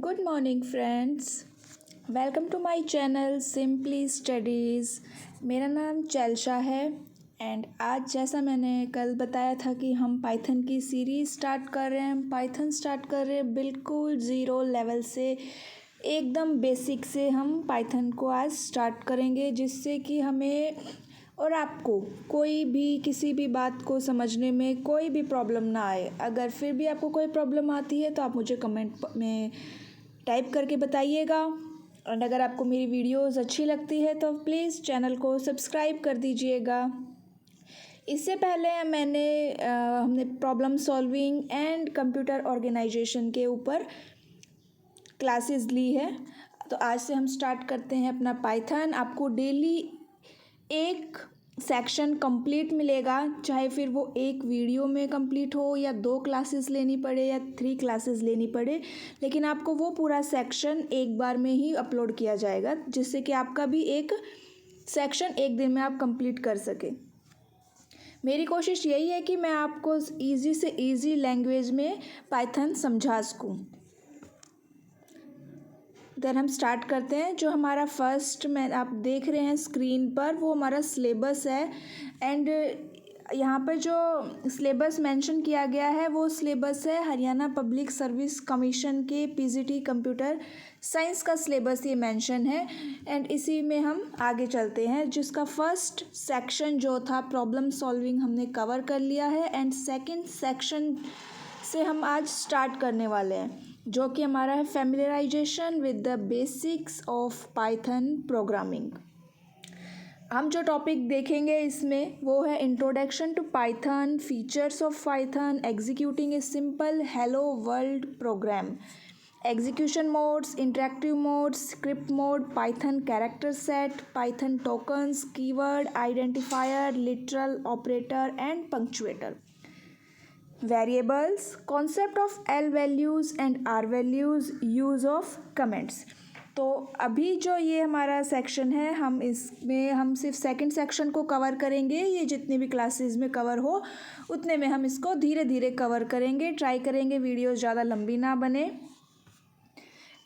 Good morning friends, welcome to my channel simply studies. मेरा नाम चैल्शा है एंड आज जैसा मैंने कल बताया था कि हम पाइथन की सीरीज़ स्टार्ट कर रहे हैं। पाइथन स्टार्ट कर रहे हैं बिल्कुल ज़ीरो लेवल से, एकदम बेसिक से हम पाइथन को आज स्टार्ट करेंगे, जिससे कि हमें और आपको कोई भी किसी भी बात को समझने में कोई भी प्रॉब्लम ना आए। अगर फिर भी आपको कोई प्रॉब्लम आती है तो आप मुझे कमेंट में टाइप करके बताइएगा। और अगर आपको मेरी वीडियोस अच्छी लगती है तो प्लीज़ चैनल को सब्सक्राइब कर दीजिएगा। इससे पहले हमने problem solving and computer organization के ऊपर क्लासेस ली है। तो आज से हम स्टार्ट करते हैं अपना पाइथन। आपको डेली एक सेक्शन कंप्लीट मिलेगा, चाहे फिर वो एक वीडियो में कंप्लीट हो या 2 क्लासेस लेनी पड़े या 3 क्लासेस लेनी पड़े, लेकिन आपको वो पूरा सेक्शन एक बार में ही अपलोड किया जाएगा, जिससे कि आपका भी एक सेक्शन एक दिन में आप कंप्लीट कर सकें। मेरी कोशिश यही है कि मैं आपको ईज़ी से ईज़ी लैंग्वेज में पाइथन समझा सकूँ। देन हम स्टार्ट करते हैं। जो हमारा फर्स्ट में आप देख रहे हैं स्क्रीन पर, वो हमारा सिलेबस है। एंड यहाँ पर जो सिलेबस मेंशन किया गया है वो सिलेबस है हरियाणा पब्लिक सर्विस कमीशन के पीजीटी कंप्यूटर साइंस का सिलेबस ये मेंशन है। एंड इसी में हम आगे चलते हैं, जिसका फर्स्ट सेक्शन जो था प्रॉब्लम सॉल्विंग हमने कवर कर लिया है। एंड सेकंड सेक्शन से हम आज स्टार्ट करने वाले हैं, जो कि हमारा है familiarisation with the basics of Python programming. हम जो टॉपिक देखेंगे इसमें वो है introduction to Python, features of Python, executing a simple hello world program, execution modes, interactive modes, script mode, Python character set, Python tokens, keyword, identifier, literal operator and punctuator, variables, concept of L values and R values, use of comments. तो अभी जो ये हमारा section है, हम सिर्फ second section को cover करेंगे। ये जितनी भी क्लासेस में कवर हो उतने में हम इसको धीरे धीरे कवर करेंगे। ट्राई करेंगे वीडियो ज़्यादा लंबी ना बने।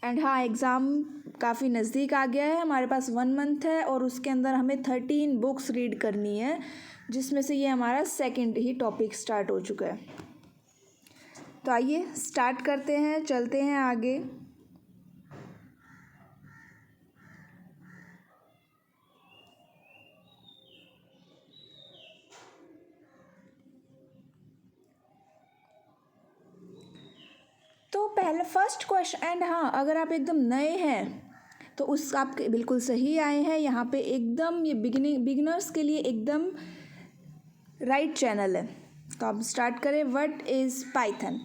एंड हाँ, एग्ज़ाम काफ़ी नज़दीक आ गया है। हमारे पास 1 मंथ है और उसके अंदर हमें 13 बुक्स रीड करनी है, जिसमें से ये हमारा सेकंड ही टॉपिक स्टार्ट हो चुका है। तो आइए स्टार्ट करते हैं, चलते हैं आगे। तो पहले फर्स्ट क्वेश्चन, एंड हाँ, अगर आप एकदम नए हैं तो आप बिल्कुल सही आए हैं। यहाँ पे एकदम ये बिगिनर्स के लिए एकदम राइट चैनल है। तो आप स्टार्ट करें। What is Python?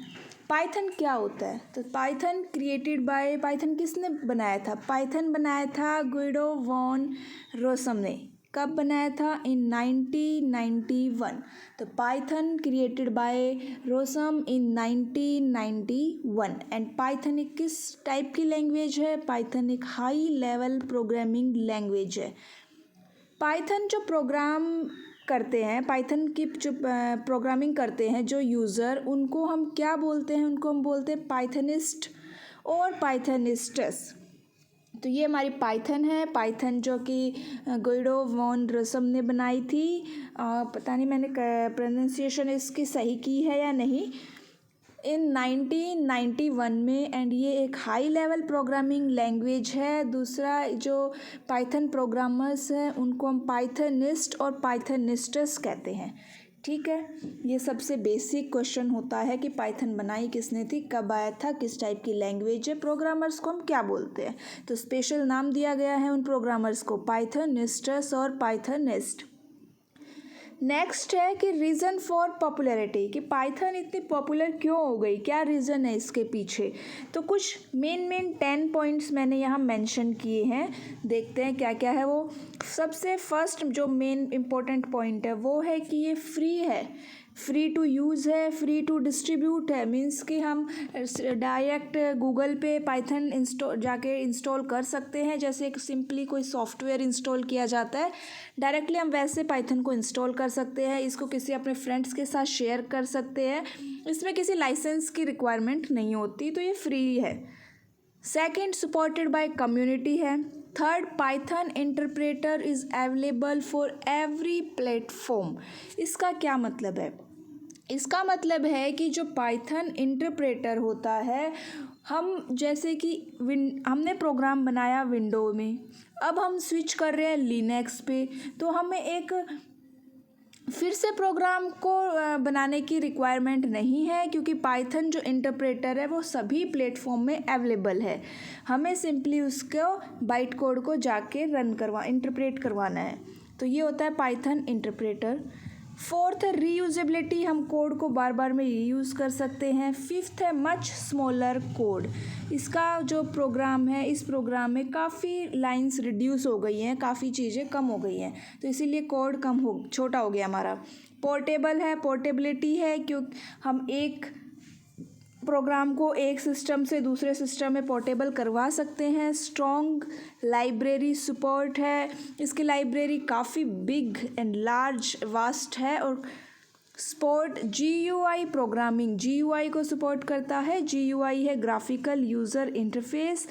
पाइथन क्या होता है? तो पाइथन किसने बनाया था? पाइथन बनाया था गुइडो वॉन रोसम ने। कब बनाया था? इन 1991। तो Python created by Rossum in 1991। And Python एक किस टाइप की लैंग्वेज है? पाइथन एक हाई लेवल प्रोग्रामिंग लैंग्वेज है। पाइथन जो प्रोग्राम करते हैं, पाइथन की जो प्रोग्रामिंग करते हैं जो यूज़र, उनको हम क्या बोलते हैं? उनको हम बोलते हैं पाइथनिस्ट और पाइथनिस्टस। तो ये हमारी पाइथन है। पाइथन जो कि गुइडो वॉन रोसम ने बनाई थी। पता नहीं मैंने प्रोनाउंसिएशन इसकी सही की है या नहीं, इन 1991 में। एंड ये एक हाई लेवल प्रोग्रामिंग लैंग्वेज है। दूसरा, जो पाइथन प्रोग्रामर्स हैं उनको हम पाइथनिस्ट और पाइथनिस्टस कहते हैं। ठीक है, ये सबसे बेसिक क्वेश्चन होता है कि पाइथन बनाई किसने थी, कब आया था, किस टाइप की लैंग्वेज है, प्रोग्रामर्स को हम क्या बोलते हैं। तो स्पेशल नाम दिया गया है उन प्रोग्रामर्स को, पाइथनिस्टस और पाइथनिस्ट। नेक्स्ट है कि रीज़न फॉर पॉपुलैरिटी, कि पाइथन इतनी पॉपुलर क्यों हो गई, क्या रीज़न है इसके पीछे। तो कुछ मेन 10 पॉइंट्स मैंने यहाँ मेंशन किए हैं। देखते हैं क्या क्या है वो। सबसे फर्स्ट जो मेन इम्पोर्टेंट पॉइंट है वो है कि ये फ्री है, फ्री टू यूज़ है, फ्री टू डिस्ट्रीब्यूट है। मीन्स कि हम डायरेक्ट गूगल पे पाइथन जाके इंस्टॉल कर सकते हैं। जैसे एक सिंपली कोई सॉफ्टवेयर इंस्टॉल किया जाता है, डायरेक्टली हम वैसे पाइथन को इंस्टॉल कर सकते हैं। इसको किसी अपने फ्रेंड्स के साथ शेयर कर सकते हैं। इसमें किसी लाइसेंस की रिक्वायरमेंट नहीं होती, तो ये फ्री है। सेकंड सपोर्टेड बाय कम्युनिटी है। Third Python interpreter is available for every platform. इसका क्या मतलब है? इसका मतलब है कि जो पाइथन इंटरप्रेटर होता है, हम जैसे कि हमने प्रोग्राम बनाया विंडो में, अब हम स्विच कर रहे हैं लिनक्स पे, तो हमें एक फिर से प्रोग्राम को बनाने की रिक्वायरमेंट नहीं है, क्योंकि पाइथन जो इंटरप्रेटर है वो सभी प्लेटफॉर्म में अवेलेबल है। हमें सिंपली उसको बाइट कोड को जाके इंटरप्रेट करवाना है। तो ये होता है पाइथन इंटरप्रेटर। फोर्थ है रीयूजेबिलिटी, हम कोड को बार बार में रीयूज़ कर सकते हैं। फिफ्थ है मच स्मॉलर कोड, इसका जो प्रोग्राम है, इस प्रोग्राम में काफ़ी लाइंस रिड्यूस हो गई हैं, काफ़ी चीज़ें कम हो गई हैं, तो इसीलिए कोड छोटा हो गया हमारा। पोर्टेबल है, पोर्टेबिलिटी है, क्योंकि हम एक प्रोग्राम को एक सिस्टम से दूसरे सिस्टम में पोर्टेबल करवा सकते हैं। स्ट्रॉन्ग लाइब्रेरी सपोर्ट है, इसकी लाइब्रेरी काफ़ी बिग एंड लार्ज वास्ट है। और सपोर्ट GUI प्रोग्रामिंग, GUI को सपोर्ट करता है। GUI है graphical user interface.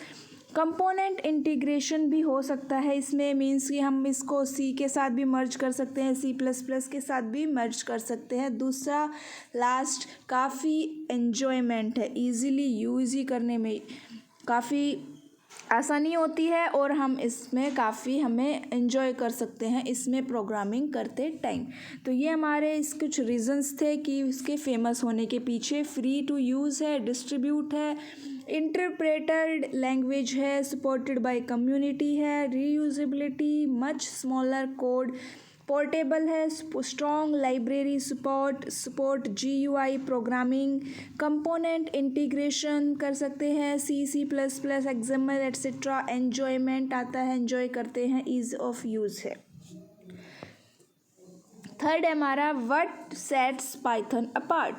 Component integration भी हो सकता है इसमें, मीन्स कि हम इसको C के साथ भी मर्ज कर सकते हैं, C++ के साथ भी मर्ज कर सकते हैं। दूसरा लास्ट, काफ़ी एन्जॉयमेंट है, ईज़िली यूज़ ही करने में काफ़ी आसानी होती है, और हम इसमें काफ़ी हमें एंजॉय कर सकते हैं इसमें प्रोग्रामिंग करते टाइम। तो ये हमारे इस कुछ रीज़न्स थे कि इसके फेमस होने के पीछे। फ्री टू यूज़ है, डिस्ट्रीब्यूट है, इंटरप्रेटेड लैंग्वेज है, सपोर्टेड बाय कम्युनिटी है, reusability, much smaller code, portable है, strong library support GUI programming, component integration कर सकते हैं, C++, एक्सएमएल एट्सेट्रा। एन्जॉयमेंट आता है, एन्जॉय करते हैं, ईज ऑफ यूज़ है। थर्ड है हमारा what sets Python apart,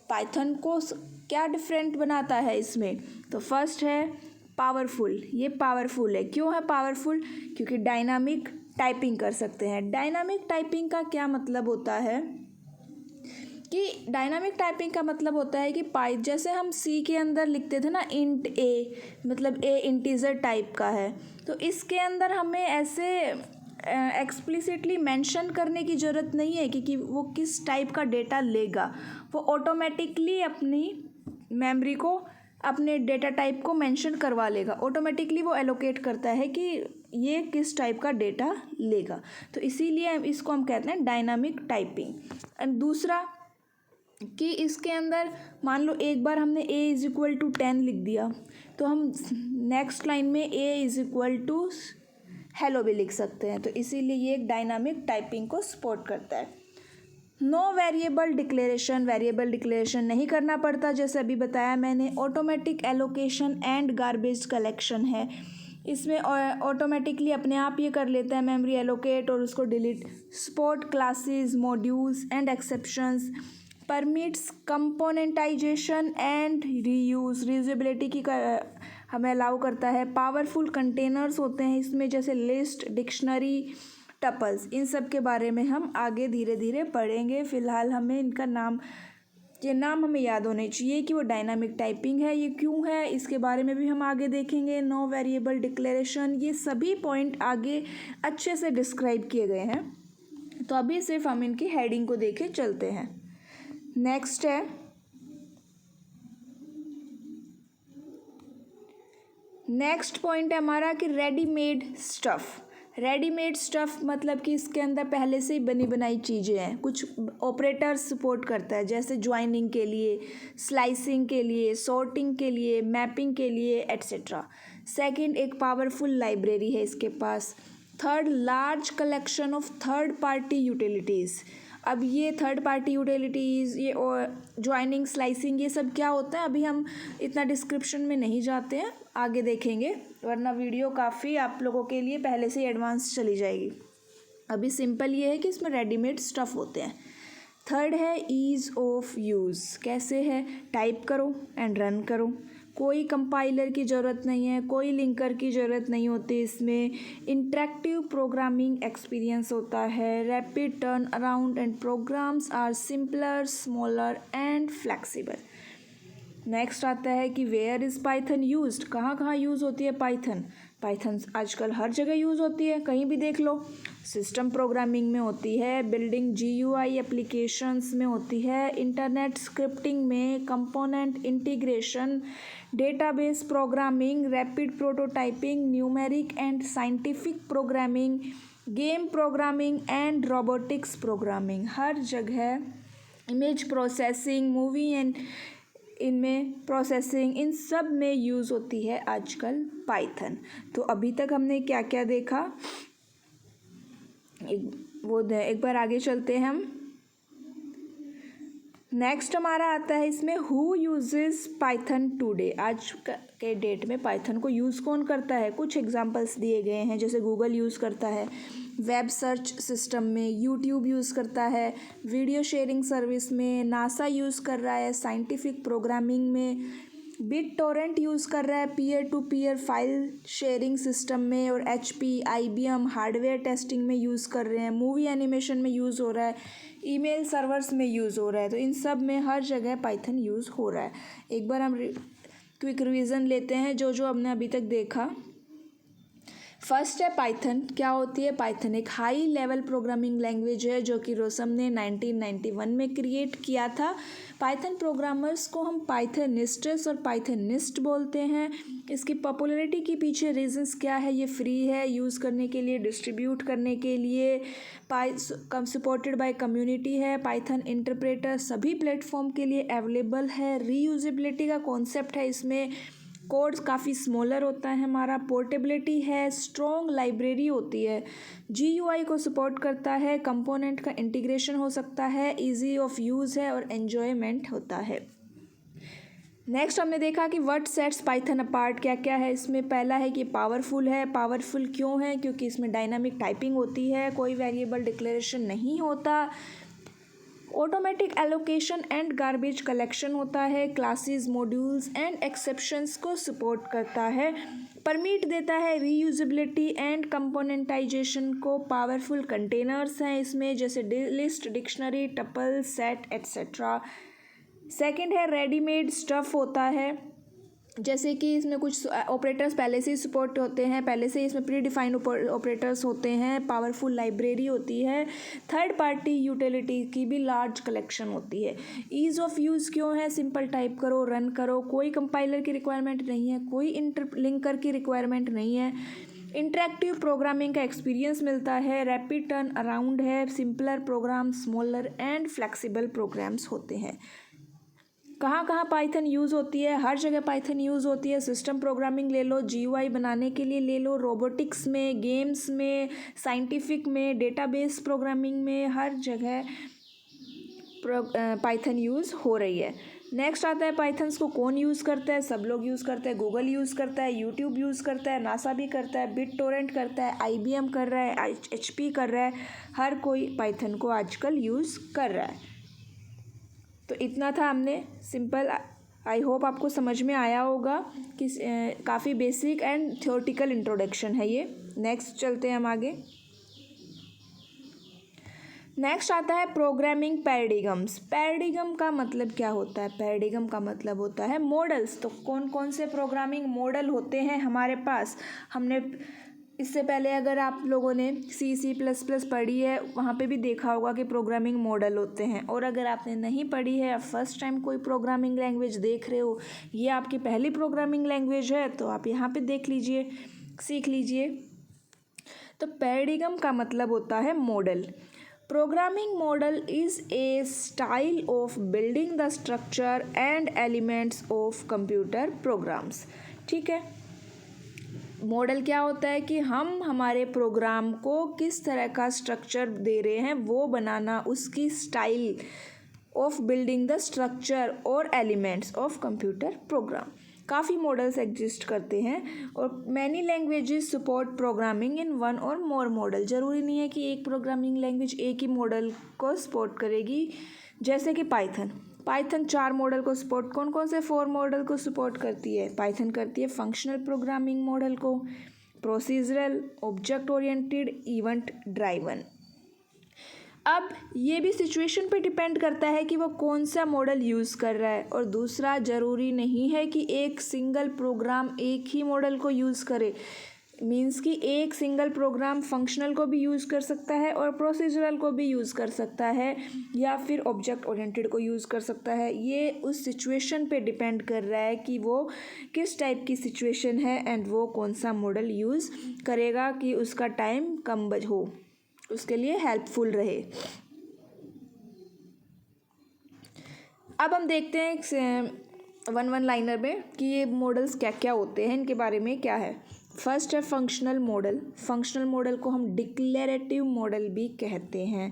Python को क्या डिफरेंट बनाता है इसमें। तो फर्स्ट है पावरफुल, ये पावरफुल है। क्यों है पावरफुल? क्योंकि डायनामिक टाइपिंग कर सकते हैं। डायनामिक टाइपिंग का क्या मतलब होता है कि डायनामिक टाइपिंग का मतलब होता है कि जैसे हम C के अंदर लिखते थे ना int a, मतलब a इंटीजर टाइप का है, तो इसके अंदर हमें ऐसे एक्सप्लिसिटली मेंशन करने की ज़रूरत नहीं है कि वो किस टाइप का डेटा लेगा। वो ऑटोमेटिकली अपनी मेमोरी को अपने डेटा टाइप को मेंशन करवा लेगा, ऑटोमेटिकली वो एलोकेट करता है कि ये किस टाइप का डेटा लेगा। तो इसीलिए इसको हम कहते हैं डायनामिक टाइपिंग। एंड दूसरा कि इसके अंदर मान लो एक बार हमने a = 10 लिख दिया, तो हम नेक्स्ट लाइन में a = हेलो भी लिख सकते हैं। तो इसीलिए ये एक डायनामिक टाइपिंग को सपोर्ट करता है। नो वेरिएबल डिक्लेरेशन नहीं करना पड़ता, जैसे अभी बताया मैंने। Automatic allocation and garbage collection है, इसमें ऑटोमेटिकली अपने आप ये कर लेता है मेमोरी एलोकेट और उसको delete. Support classes, modules and exceptions, permits componentisation and reusability की हमें अलाउ करता है। पावरफुल कंटेनर्स होते हैं इसमें, जैसे लिस्ट, डिक्शनरी, टपल्स। इन सब के बारे में हम आगे धीरे धीरे पढ़ेंगे। फ़िलहाल हमें इनका नाम हमें याद होने चाहिए कि वो डायनामिक टाइपिंग है। ये क्यों है इसके बारे में भी हम आगे देखेंगे। नो वेरिएबल डिक्लेरेशन, ये सभी पॉइंट आगे अच्छे से डिस्क्राइब किए गए हैं, तो अभी सिर्फ हम इनकी हेडिंग को देखे चलते हैं। नेक्स्ट है नेक्स्ट पॉइंट है हमारा कि रेडीमेड स्टफ़। रेडीमेड स्टफ़ मतलब कि इसके अंदर पहले से ही बनी बनाई चीज़ें हैं। कुछ ऑपरेटर्स सपोर्ट करता है, जैसे ज्वाइनिंग के लिए, स्लाइसिंग के लिए, सॉर्टिंग के लिए, मैपिंग के लिए एट्सेट्रा। सेकंड, एक पावरफुल लाइब्रेरी है इसके पास। Third, large collection of third party utilities. अब ये थर्ड पार्टी यूटिलिटीज़, ये और ज्वाइनिंग, स्लाइसिंग, ये सब क्या होता है अभी हम इतना डिस्क्रिप्शन में नहीं जाते हैं, आगे देखेंगे, वरना वीडियो काफ़ी आप लोगों के लिए पहले से एडवांस चली जाएगी। अभी सिंपल ये है कि इसमें रेडीमेड स्टफ़ होते हैं। थर्ड है ईज़ ऑफ यूज़, कैसे है, टाइप करो एंड रन करो, कोई कंपाइलर की ज़रूरत नहीं है, कोई लिंकर की ज़रूरत नहीं होती इसमें। इंटरेक्टिव प्रोग्रामिंग एक्सपीरियंस होता है। Rapid turn around and programs are simpler, smaller and flexible. Next आता है कि वेयर इज़ पाइथन यूज्ड, कहाँ कहाँ यूज़ होती है पाइथन। पाइथन आजकल हर जगह यूज़ होती है, कहीं भी देख लो। सिस्टम प्रोग्रामिंग में होती है, बिल्डिंग GUI एप्लीकेशंस में होती है, इंटरनेट स्क्रिप्टिंग में, component integration, database programming, rapid prototyping, numeric and scientific programming, game programming and robotics programming, हर जगह। इमेज प्रोसेसिंग, मूवी एंड इनमें प्रोसेसिंग, इन सब में यूज़ होती है आजकल पाइथन। तो अभी तक हमने क्या क्या देखा, एक बार आगे चलते हैं हम। नेक्स्ट हमारा आता है इसमें हु यूजेस पाइथन टुडे, आज के डेट में पाइथन को यूज़ कौन करता है। कुछ एग्जांपल्स दिए गए हैं, जैसे गूगल यूज़ करता है वेब सर्च सिस्टम में, यूट्यूब यूज़ करता है वीडियो शेयरिंग सर्विस में, नासा यूज़ कर रहा है साइंटिफिक प्रोग्रामिंग में, बिट टोरेंट यूज़ कर रहा है peer to peer file sharing system में, और HP IBM हार्डवेयर टेस्टिंग में यूज़ कर रहे हैं, मूवी एनिमेशन में यूज़ हो रहा है, ईमेल सर्वर्स में यूज़ हो रहा है। तो इन सब में हर जगह पाइथन यूज़ हो रहा है। एक बार हम क्विक रिवीजन लेते हैं जो जो हमने अभी तक देखा। फर्स्ट है पाइथन, क्या होती है पाइथन। एक हाई लेवल प्रोग्रामिंग लैंग्वेज है जो कि रोसम ने 1991 में क्रिएट किया था। पाइथन प्रोग्रामर्स को हम पाइथनिस्ट्स और पाइथनिस्ट बोलते हैं। इसकी पॉपुलैरिटी के पीछे रीजंस क्या है, ये फ्री है यूज़ करने के लिए, डिस्ट्रीब्यूट करने के लिए, सपोर्टेड बाय कम्युनिटी है, पाइथन इंटरप्रेटर सभी प्लेटफॉर्म के लिए अवेलेबल है, रीयूजेबिलिटी का कॉन्सेप्ट है इसमें, कोड काफ़ी स्मॉलर होता है हमारा, पोर्टेबिलिटी है, स्ट्रॉन्ग लाइब्रेरी होती है, GUI को सपोर्ट करता है, कंपोनेंट का इंटीग्रेशन हो सकता है, इजी ऑफ यूज़ है और एन्जॉयमेंट होता है। नेक्स्ट हमने देखा कि व्हाट सेट्स पाइथन अपार्ट, क्या क्या है इसमें। पहला है कि पावरफुल है। पावरफुल क्यों है, क्योंकि इसमें डायनामिक टाइपिंग होती है, कोई वेरिएबल डिक्लेरेशन नहीं होता, automatic allocation and garbage collection होता है, क्लासेस मॉड्यूल्स एंड एक्सेप्शंस को सपोर्ट करता है, परमिट देता है रीयूजेबिलिटी एंड कंपोनेंटाइजेशन को, पावरफुल कंटेनर्स हैं इसमें जैसे list, dictionary, tuple, set etcetera. Second है रेडीमेड स्टफ़ होता है, जैसे कि इसमें कुछ ऑपरेटर्स पहले से ही सपोर्ट होते हैं, पहले से ही इसमें प्री डिफाइंड ऑपरेटर्स होते हैं, पावरफुल लाइब्रेरी होती है, थर्ड पार्टी यूटिलिटी की भी लार्ज कलेक्शन होती है। ईज़ ऑफ यूज़ क्यों है, सिंपल टाइप करो रन करो, कोई कंपाइलर की रिक्वायरमेंट नहीं है, कोई इंटरलिंकर की रिक्वायरमेंट नहीं है, इंटरेक्टिव प्रोग्रामिंग का एक्सपीरियंस मिलता है, रैपिड टर्न अराउंड है, simpler program, smaller and flexible programs होते हैं। कहाँ कहाँ पाइथन यूज़ होती है, हर जगह पाइथन यूज़ होती है। सिस्टम प्रोग्रामिंग ले लो, GUI बनाने के लिए ले लो, रोबोटिक्स में, गेम्स में, साइंटिफिक में, डेटाबेस प्रोग्रामिंग में, हर जगह पाइथन यूज़ हो रही है। नेक्स्ट आता है पाइथन्स को कौन यूज़ करता है, सब लोग यूज़ करते हैं, गूगल यूज़ करता है, यूट्यूब यूज़ करता है, नासा भी करता है, बिट टोरेंट करता है, IBM कर रहा है, HP कर रहा है, हर कोई पाइथन को आजकल यूज़ कर रहा है। तो इतना था हमने सिंपल, आई होप आपको समझ में आया होगा कि काफ़ी बेसिक एंड थ्योरेटिकल इंट्रोडक्शन है ये। नेक्स्ट चलते हैं हम आगे। नेक्स्ट आता है प्रोग्रामिंग पैराडिगम्स। पैराडिगम का मतलब क्या होता है, पैराडिगम का मतलब होता है मॉडल्स। तो कौन कौन से प्रोग्रामिंग मॉडल होते हैं हमारे पास, हमने इससे पहले अगर आप लोगों ने C++ पढ़ी है वहाँ पे भी देखा होगा कि प्रोग्रामिंग मॉडल होते हैं। और अगर आपने नहीं पढ़ी है, आप फर्स्ट टाइम कोई प्रोग्रामिंग लैंग्वेज देख रहे हो, ये आपकी पहली प्रोग्रामिंग लैंग्वेज है, तो आप यहाँ पे देख लीजिए, सीख लीजिए। तो पैराडिगम का मतलब होता है model. Programming model is a style of building the structure and elements of computer programs. ठीक है, मॉडल क्या होता है कि हम हमारे प्रोग्राम को किस तरह का स्ट्रक्चर दे रहे हैं वो बनाना, उसकी style of building the structure और एलिमेंट्स ऑफ कंप्यूटर प्रोग्राम। काफ़ी मॉडल्स एग्जिस्ट करते हैं और many languages support programming in one और मोर मॉडल। ज़रूरी नहीं है कि एक प्रोग्रामिंग लैंग्वेज एक ही मॉडल को सपोर्ट करेगी, जैसे कि पाइथन 4 मॉडल को सपोर्ट, कौन कौन से 4 मॉडल को सपोर्ट करती है। पाइथन करती है फंक्शनल प्रोग्रामिंग मॉडल को, procedural, object oriented, event driven. अब ये भी सिचुएशन पे डिपेंड करता है कि वो कौन सा मॉडल यूज़ कर रहा है। और दूसरा, ज़रूरी नहीं है कि एक सिंगल प्रोग्राम एक ही मॉडल को यूज़ करे। मीन्स कि एक सिंगल प्रोग्राम फंक्शनल को भी यूज़ कर सकता है और प्रोसीजरल को भी यूज़ कर सकता है, या फिर ऑब्जेक्ट ओरिएंटेड को यूज़ कर सकता है। ये उस सिचुएशन पे डिपेंड कर रहा है कि वो किस टाइप की सिचुएशन है एंड वो कौन सा मॉडल यूज़ करेगा कि उसका टाइम कम हो, उसके लिए हेल्पफुल रहे। अब हम देखते हैं वन लाइनर में कि ये मॉडल्स क्या क्या होते हैं, इनके बारे में क्या है। फर्स्ट है फंक्शनल मॉडल। फंक्शनल मॉडल को हम डिक्लेरेटिव मॉडल भी कहते हैं।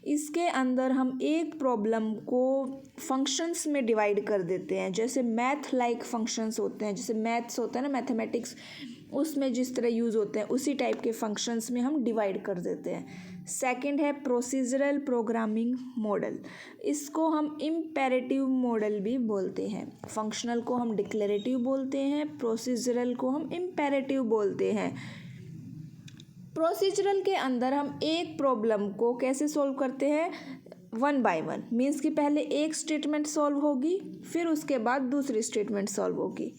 इसके अंदर हम एक प्रॉब्लम को फंक्शंस में डिवाइड कर देते हैं। जैसे मैथ लाइक फंक्शंस होते हैं, जैसे मैथ्स होता है ना, मैथमेटिक्स, उसमें जिस तरह यूज़ होते हैं उसी टाइप के फंक्शंस में हम डिवाइड कर देते हैं। सेकंड है प्रोसीजरल प्रोग्रामिंग मॉडल। इसको हम इम्पेरेटिव मॉडल भी बोलते हैं। फंक्शनल को हम डिक्लेरेटिव बोलते हैं, प्रोसीजरल को हम इम्पेरेटिव बोलते हैं। प्रोसीजरल के अंदर हम एक प्रॉब्लम को कैसे सॉल्व करते हैं, वन बाय वन। मीन्स कि पहले एक स्टेटमेंट सॉल्व होगी, फिर उसके बाद दूसरी स्टेटमेंट सॉल्व होगी।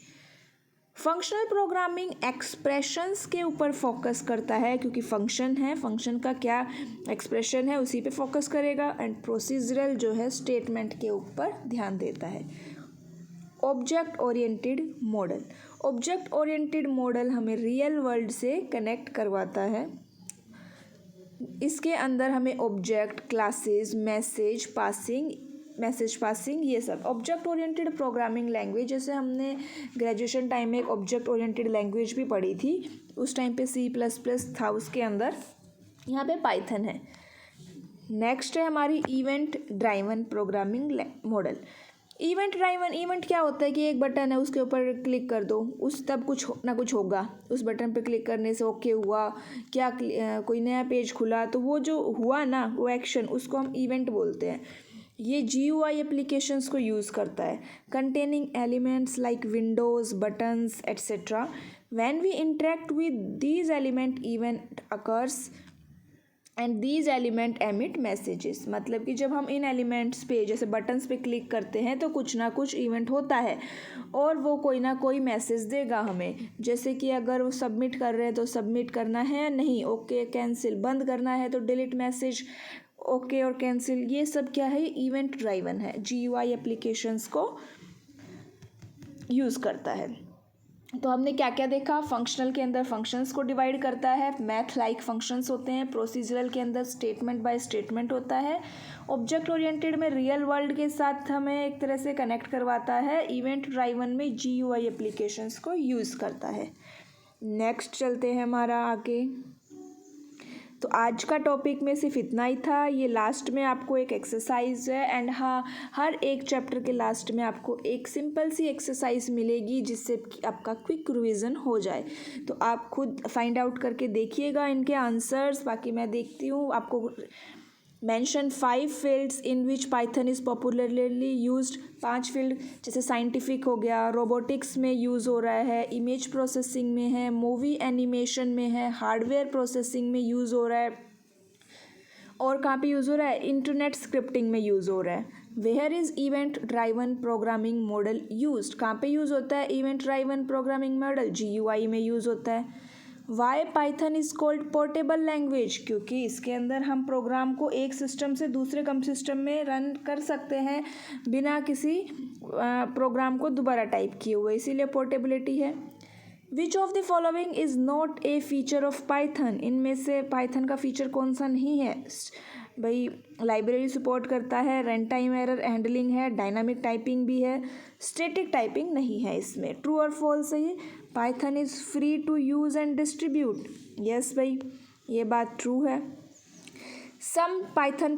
फंक्शनल प्रोग्रामिंग एक्सप्रेशंस के ऊपर फोकस करता है, क्योंकि फंक्शन है, फंक्शन का क्या एक्सप्रेशन है उसी पे फोकस करेगा। एंड प्रोसीजरल जो है स्टेटमेंट के ऊपर ध्यान देता है। Object oriented model. Object oriented model हमें रियल वर्ल्ड से कनेक्ट करवाता है। इसके अंदर हमें ऑब्जेक्ट, क्लासेस, मैसेज पासिंग ये सब। ऑब्जेक्ट ओरिएंटेड प्रोग्रामिंग लैंग्वेज, जैसे हमने ग्रेजुएशन टाइम में एक ऑब्जेक्ट ओरिएंटेड लैंग्वेज भी पढ़ी थी, उस टाइम पे C++ था उसके अंदर, यहाँ पे पाइथन है। नेक्स्ट है हमारी event driven programming model. Event क्या होता है कि एक बटन है, उसके ऊपर क्लिक कर दो, उस तब कुछ ना कुछ होगा। उस बटन पे क्लिक करने से ओके हुआ, क्या कोई नया पेज खुला, तो वो जो हुआ ना वो एक्शन, उसको हम इवेंट बोलते हैं। ये GUI एप्लीकेशंस को यूज़ करता है, containing elements like windows, buttons etcetera. When we interact with these element, event occurs and these element emit messages. मतलब कि जब हम इन एलिमेंट्स पे, जैसे बटन्स पे क्लिक करते हैं तो कुछ ना कुछ इवेंट होता है और वो कोई ना कोई मैसेज देगा हमें। जैसे कि अगर वो सबमिट कर रहे हैं तो सबमिट करना है या नहीं, ओके कैंसिल, बंद करना है तो डिलीट मैसेज, ओके और कैंसिल। ये सब क्या है, इवेंट ड्राइवन है, GUI एप्लीकेशंस को यूज़ करता है। तो हमने क्या क्या देखा, फंक्शनल के अंदर फंक्शंस को डिवाइड करता है, मैथ लाइक फंक्शंस होते हैं। प्रोसीजरल के अंदर स्टेटमेंट बाय स्टेटमेंट होता है। ऑब्जेक्ट ओरिएंटेड में रियल वर्ल्ड के साथ हमें एक तरह से कनेक्ट करवाता है। इवेंट ड्राइवन में GUI एप्लीकेशंस को यूज़ करता है। नेक्स्ट चलते हैं हमारा आगे। तो आज का टॉपिक में सिर्फ इतना ही था। ये लास्ट में आपको एक एक्सरसाइज है, एंड हाँ, हर एक चैप्टर के लास्ट में आपको एक सिंपल सी एक्सरसाइज मिलेगी जिससे आपका क्विक रिवीजन हो जाए। तो आप खुद फाइंड आउट करके देखिएगा इनके आंसर्स। बाकी मैं देखती हूँ आपको। Mention 5 fields in which Python is popularly used. 5 field, जैसे साइंटिफिक हो गया, रोबोटिक्स में यूज़ हो रहा है, इमेज प्रोसेसिंग में है, मूवी एनिमेशन में है, हार्डवेयर प्रोसेसिंग में यूज़ हो रहा है, और कहाँ पे यूज़ हो रहा है, इंटरनेट स्क्रिप्टिंग में यूज़ हो रहा है। Where is event driven programming model used. कहाँ पे यूज़ होता है event driven programming model, GUI में यूज़ होता है। Why Python is called portable language, क्योंकि इसके अंदर हम प्रोग्राम को एक सिस्टम से दूसरे कम सिस्टम में रन कर सकते हैं बिना किसी प्रोग्राम को दोबारा टाइप किए हुए, इसीलिए पोर्टेबिलिटी है। Which of the following is not a feature of Python. इनमें से पाइथन का फीचर कौन सा नहीं है भाई। लाइब्रेरी सपोर्ट करता है, रन टाइम एरर हैंडलिंग है, डायनामिक टाइपिंग भी है, स्टैटिक टाइपिंग नहीं है इसमें। ट्रू और फॉल्स है ये। Python is free to use and distribute. Yes भाई, ये बात ट्रू है। Same Python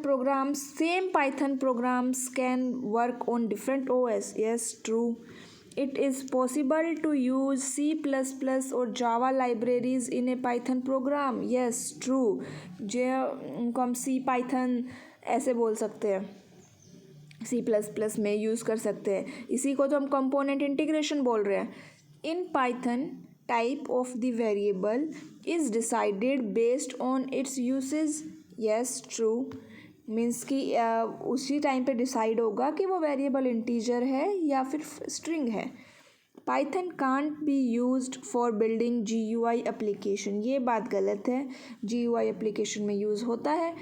programs can work on different OS। Yes true. It is possible to use C++ और Java libraries in a Python program. Yes, true. उनको हम C Python ऐसे बोल सकते हैं, C++ में यूज़ कर सकते हैं। इसी को तो हम कंपोनेंट इंटीग्रेशन बोल रहे हैं। In Python, type of the variable is decided based on its uses. Yes, true. Means कि उसी टाइम पे डिसाइड होगा कि वो वेरिएबल इंटीजर है या फिर स्ट्रिंग है। Python can't be used for building GUI application, ये बात गलत है, GUI एप्लीकेशन में यूज़ होता है।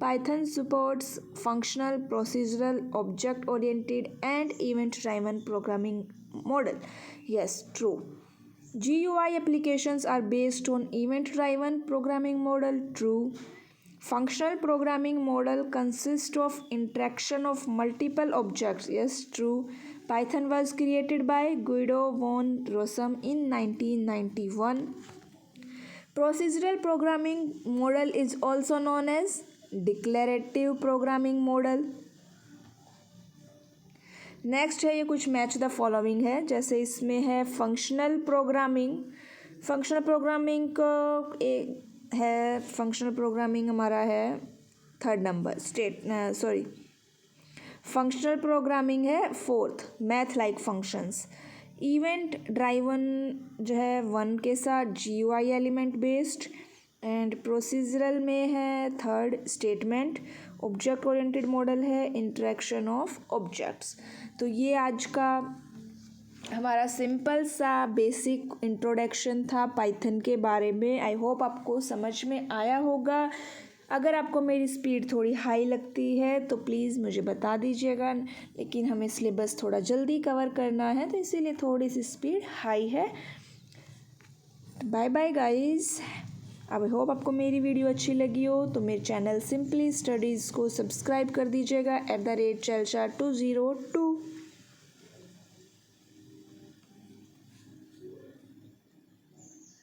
Python supports functional, procedural, object oriented and event driven programming model, yes true. GUI applications are based on event-driven programming model, true. Functional programming model consists of interaction of multiple objects, yes, true. Python was created by Guido von Rossum in 1991. Procedural programming model is also known as declarative programming model. Next है ये कुछ match the following है, जैसे इसमें है functional programming. Functional programming का है, functional programming हमारा है 3rd नंबर, फंक्शनल प्रोग्रामिंग है 4th, math like functions. Event driven जो है 1 के साथ, GUI element based. And procedural में है 3rd, statement. Object oriented model है इंटरेक्शन ऑफ ऑब्जेक्ट्स। तो ये आज का हमारा सिंपल सा बेसिक इंट्रोडक्शन था पाइथन के बारे में। आई होप आपको समझ में आया होगा। अगर आपको मेरी स्पीड थोड़ी हाई लगती है तो प्लीज़ मुझे बता दीजिएगा, लेकिन हमें सिलेबस थोड़ा जल्दी कवर करना है तो इसीलिए थोड़ी सी स्पीड हाई है। Bye bye guys. I hope आपको मेरी वीडियो अच्छी लगी हो तो मेरे चैनल सिंपली स्टडीज़ को सब्सक्राइब कर दीजिएगा @chelcha202।